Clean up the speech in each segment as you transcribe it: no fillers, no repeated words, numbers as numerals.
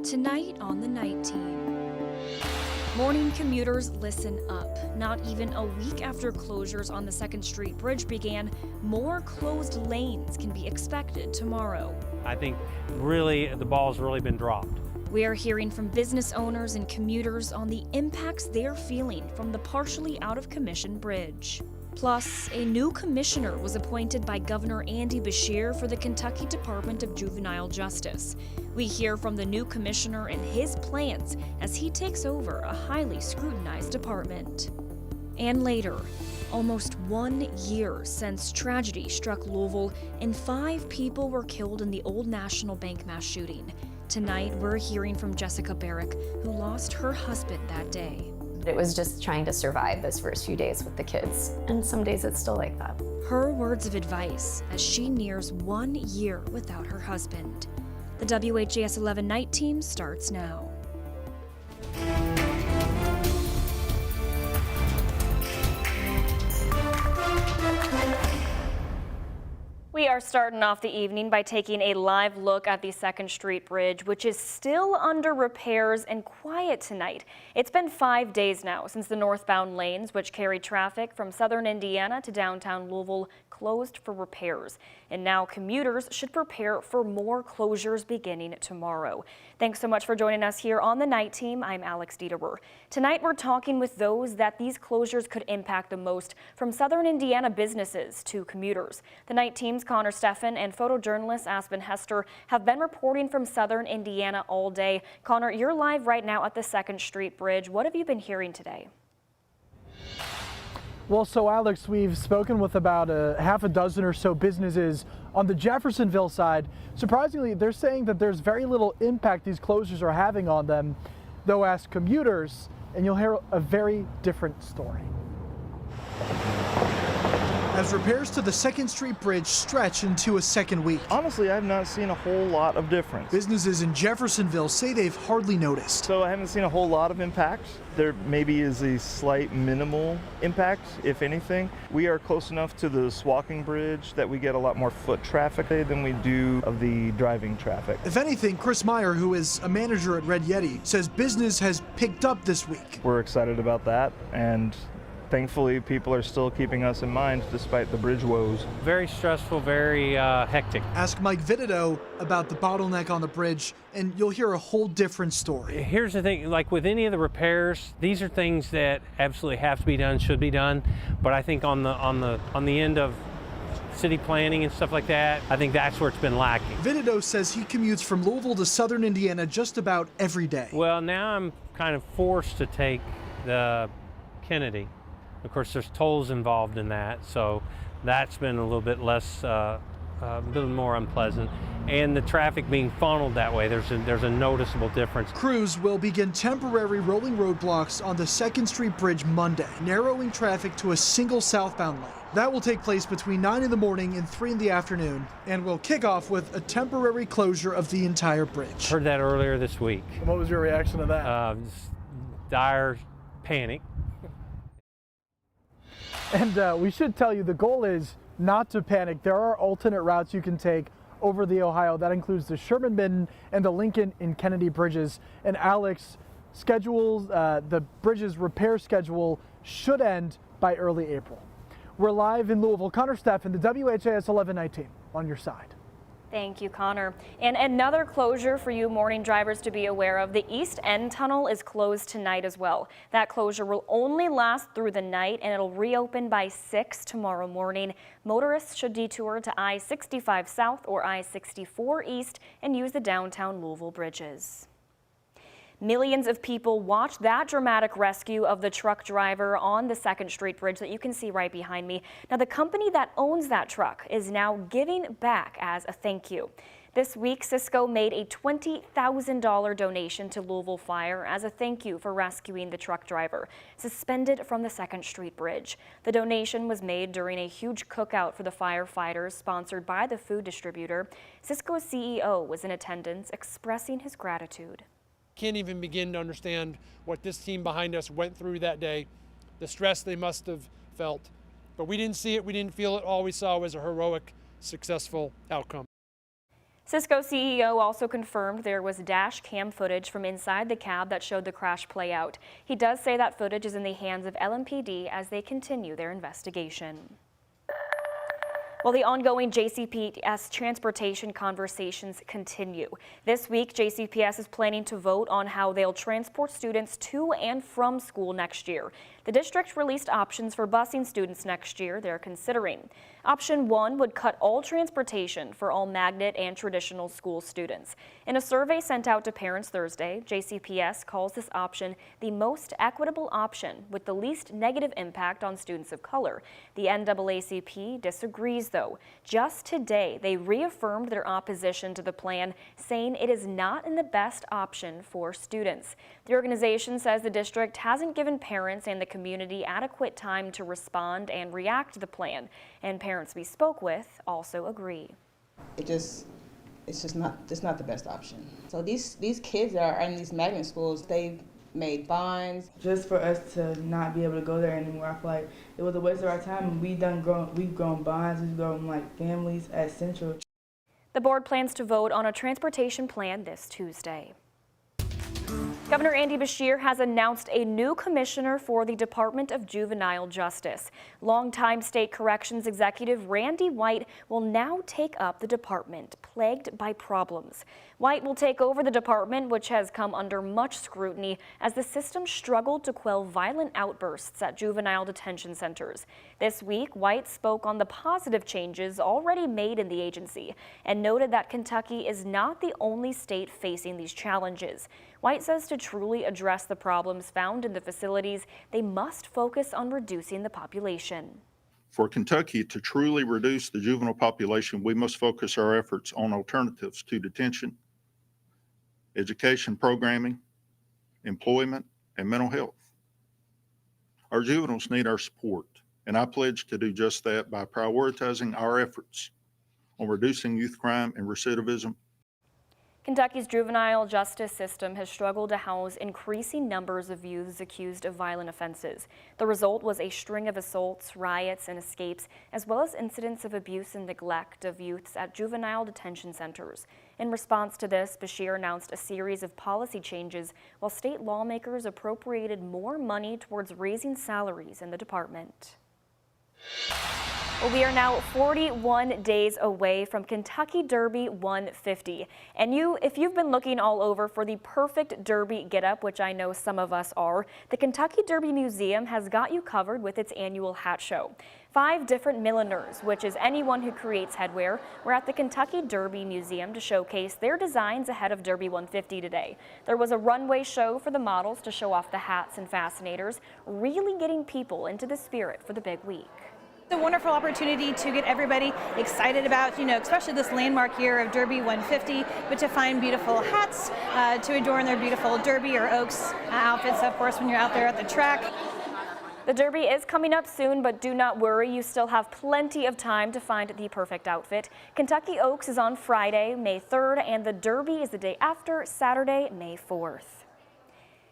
Tonight on the Night Team. Morning commuters, listen up. Not even a week after closures on the 2nd Street Bridge began, more closed lanes can be expected tomorrow. I think really the ball's really been dropped. We are hearing from business owners and commuters on the impacts they're feeling from the partially out of commission bridge. Plus, a new commissioner was appointed by Governor Andy Beshear for the Kentucky Department of Juvenile Justice. We hear from the new commissioner and his plans as he takes over a highly scrutinized department. And later, almost 1 year since tragedy struck Louisville and 5 people were killed in the Old National Bank mass shooting. Tonight, we're hearing from Jessica Barrick, who lost her husband that day. It was just trying to survive those first few days with the kids, and some days it's still like that. Her words of advice as she nears 1 year without her husband. The WHAS11 Night Team starts now. We are starting off the evening by taking a live look at the 2nd Street Bridge, which is still under repairs and quiet tonight. It's been 5 days now since the northbound lanes, which carry traffic from southern Indiana to downtown Louisville, closed for repairs. And now commuters should prepare for more closures beginning tomorrow. Thanks so much for joining us here on the Night Team. I'm Alex Dieterer. Tonight we're talking with those that these closures could impact the most, from southern Indiana businesses to commuters. The Night Team's Connor Steffen and photojournalist Aspen Hester have been reporting from southern Indiana all day. Connor, you're live right now at the 2nd Street Bridge. What have you been hearing today? Well, so Alex, we've spoken with about half a dozen or so businesses on the Jeffersonville side. Surprisingly, they're saying that there's very little impact these closures are having on them, though ask commuters, and you'll hear a very different story. As repairs to the 2nd Street Bridge stretch into a second week. Honestly, I've not seen a whole lot of difference. Businesses in Jeffersonville say they've hardly noticed. So I haven't seen a whole lot of impact. There maybe is a slight minimal impact, if anything. We are close enough to this walking bridge that we get a lot more foot traffic than we do of the driving traffic. If anything, Chris Meyer, who is a manager at Red Yeti, says business has picked up this week. We're excited about that, and thankfully, people are still keeping us in mind despite the bridge woes. Very stressful, very hectic. Ask Mike Vitito about the bottleneck on the bridge, and you'll hear a whole different story. Here's the thing, like with any of the repairs, these are things that absolutely have to be done, should be done. But I think on the end of city planning and stuff like that, I think that's where it's been lacking. Vitito says he commutes from Louisville to southern Indiana just about every day. Well, now I'm kind of forced to take the Kennedy. Of course, there's tolls involved in that, so that's been a little bit less, a little more unpleasant. And the traffic being funneled that way, there's a noticeable difference. Crews will begin temporary rolling roadblocks on the 2nd Street Bridge Monday, narrowing traffic to a single southbound lane. That will take place between 9 in the morning and 3 in the afternoon, and will kick off with a temporary closure of the entire bridge. Heard that earlier this week. What was your reaction to that? Dire panic. And we should tell you, the goal is not to panic. There are alternate routes you can take over the Ohio. That includes the Sherman-Minden and the Lincoln and Kennedy bridges. And Alex, the bridge's repair schedule should end by early April. We're live in Louisville. Connor Steffen, the WHAS 11 Night Team, on your side. Thank you, Connor. And another closure for you morning drivers to be aware of. The East End Tunnel is closed tonight as well. That closure will only last through the night, and it'll reopen by 6 tomorrow morning. Motorists should detour to I-65 South or I-64 East and use the downtown Louisville bridges. Millions of people watched that dramatic rescue of the truck driver on the 2nd Street Bridge that you can see right behind me. Now, the company that owns that truck is now giving back as a thank you. This week, Cisco made a $20,000 donation to Louisville Fire as a thank you for rescuing the truck driver, suspended from the 2nd Street Bridge. The donation was made during a huge cookout for the firefighters, sponsored by the food distributor. Cisco's CEO was in attendance, expressing his gratitude. Can't even begin to understand what this team behind us went through that day, the stress they must have felt. But we didn't see it, we didn't feel it. All we saw was a heroic, successful outcome. Cisco CEO also confirmed there was dash cam footage from inside the cab that showed the crash play out. He does say that footage is in the hands of LMPD as they continue their investigation. Well, the ongoing JCPS Transportation conversations continue. This week, JCPS is planning to vote on how they'll transport students to and from school next year. The district released options for busing students next year they're considering. Option 1 would cut all transportation for all magnet and traditional school students. In a survey sent out to parents Thursday, JCPS calls this option the most equitable option with the least negative impact on students of color. The NAACP disagrees, though. Just today, they reaffirmed their opposition to the plan, saying it is not in the best option for students. The organization says the district hasn't given parents and the community adequate time to respond and react to the plan, and parents we spoke with also agree. It's just not the best option. So these kids that are in these magnet schools, they've made bonds. Just for us to not be able to go there anymore, I feel like it was a waste of our time. We've grown bonds, we've grown like families at Central. The board plans to vote on a transportation plan this Tuesday. Governor Andy Beshear has announced a new commissioner for the Department of Juvenile Justice. Longtime state corrections executive Randy White will now take up the department, plagued by problems. White will take over the department, which has come under much scrutiny as the system struggled to quell violent outbursts at juvenile detention centers. This week, White spoke on the positive changes already made in the agency and noted that Kentucky is not the only state facing these challenges. White says to truly address the problems found in the facilities, they must focus on reducing the population. For Kentucky to truly reduce the juvenile population, we must focus our efforts on alternatives to detention, education programming, employment, and mental health. Our juveniles need our support, and I pledge to do just that by prioritizing our efforts on reducing youth crime and recidivism. Kentucky's juvenile justice system has struggled to house increasing numbers of youths accused of violent offenses. The result was a string of assaults, riots, and escapes, as well as incidents of abuse and neglect of youths at juvenile detention centers. In response to this, Beshear announced a series of policy changes while state lawmakers appropriated more money towards raising salaries in the department. Well, we are now 41 days away from Kentucky Derby 150. And if you've been looking all over for the perfect Derby getup, which I know some of us are, the Kentucky Derby Museum has got you covered with its annual hat show. 5 different milliners, which is anyone who creates headwear, were at the Kentucky Derby Museum to showcase their designs ahead of Derby 150 today. There was a runway show for the models to show off the hats and fascinators, really getting people into the spirit for the big week. It's a wonderful opportunity to get everybody excited about, especially this landmark year of Derby 150, but to find beautiful hats to adorn their beautiful Derby or Oaks outfits, of course, when you're out there at the track. The Derby is coming up soon, but do not worry, you still have plenty of time to find the perfect outfit. Kentucky Oaks is on Friday, May 3rd, and the Derby is the day after, Saturday, May 4th.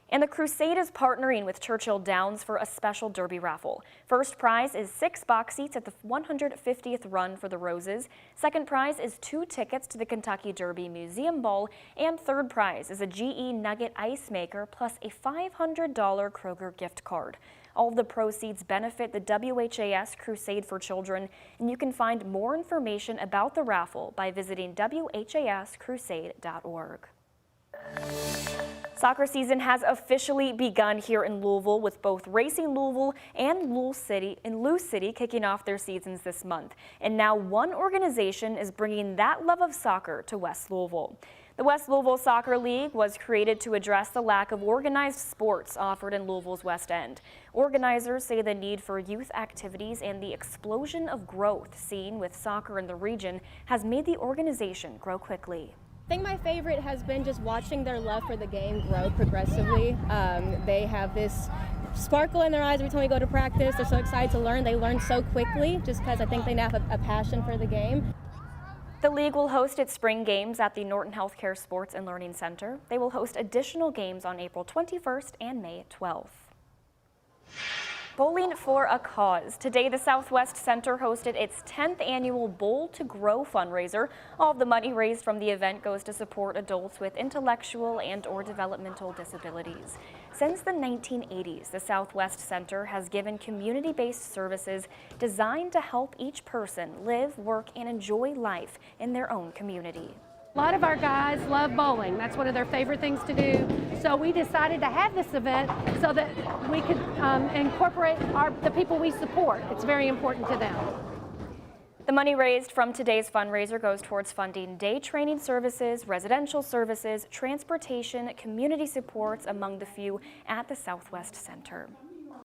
And the Crusade is partnering with Churchill Downs for a special Derby raffle. First prize is 6 box seats at the 150th Run for the Roses. Second prize is 2 tickets to the Kentucky Derby Museum Ball. And third prize is a GE Nugget ice maker plus a $500 Kroger gift card. All of the proceeds benefit the WHAS Crusade for Children, and you can find more information about the raffle by visiting whascrusade.org. Soccer season has officially begun here in Louisville, with both Racing Louisville and Lou City kicking off their seasons this month. And now one organization is bringing that love of soccer to West Louisville. The West Louisville Soccer League was created to address the lack of organized sports offered in Louisville's West End. Organizers say the need for youth activities and the explosion of growth seen with soccer in the region has made the organization grow quickly. I think my favorite has been just watching their love for the game grow progressively. They have this sparkle in their eyes every time we go to practice. They're so excited to learn. They learn so quickly just because I think they now have a passion for the game. The league will host its spring games at the Norton Healthcare Sports and Learning Center. They will host additional games on April 21st and May 12th. Bowling for a Cause. Today, the Southwest Center hosted its 10th annual Bowl to Grow fundraiser. All of the money raised from the event goes to support adults with intellectual and/or developmental disabilities. Since the 1980s, the Southwest Center has given community-based services designed to help each person live, work, and enjoy life in their own community. A lot of our guys love bowling. That's one of their favorite things to do. So we decided to have this event so that we could incorporate the people we support. It's very important to them. The money raised from today's fundraiser goes towards funding day training services, residential services, transportation, community supports, among the few at the Southwest Center.